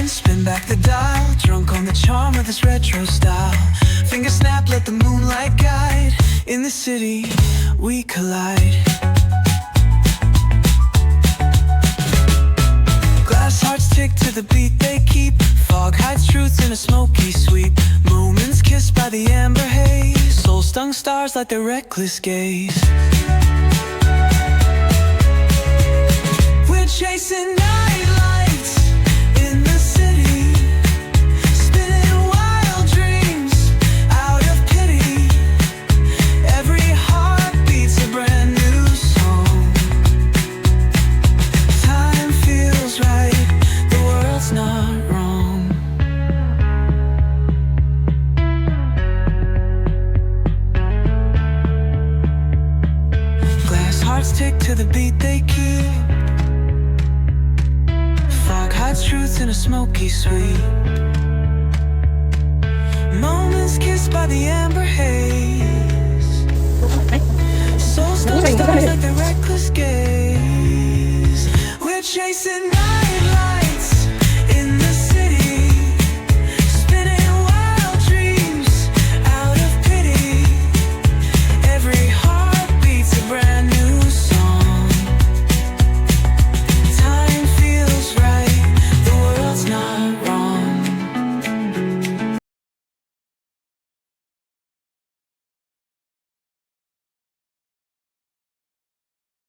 spin back the dial, drunk on the charm of this retro style. Finger snap, let the moonlight guide. In the city, we collide. Glass hearts tick to the beat they keep. Fog hides truth in a smoky sweep. Moments kissed by the amber haze. Soul-stung stars light their reckless gaze. We're chasing night lights in the city, spinning wild dreams out of pity. Every heart beats a brand new song. Time feels right, the world's not wrong. Glass hearts tick to the beat they keep. Fog hides truth in a smoky sweep. Moments kissed by the amber haze. Soul stars like the reckless gaze.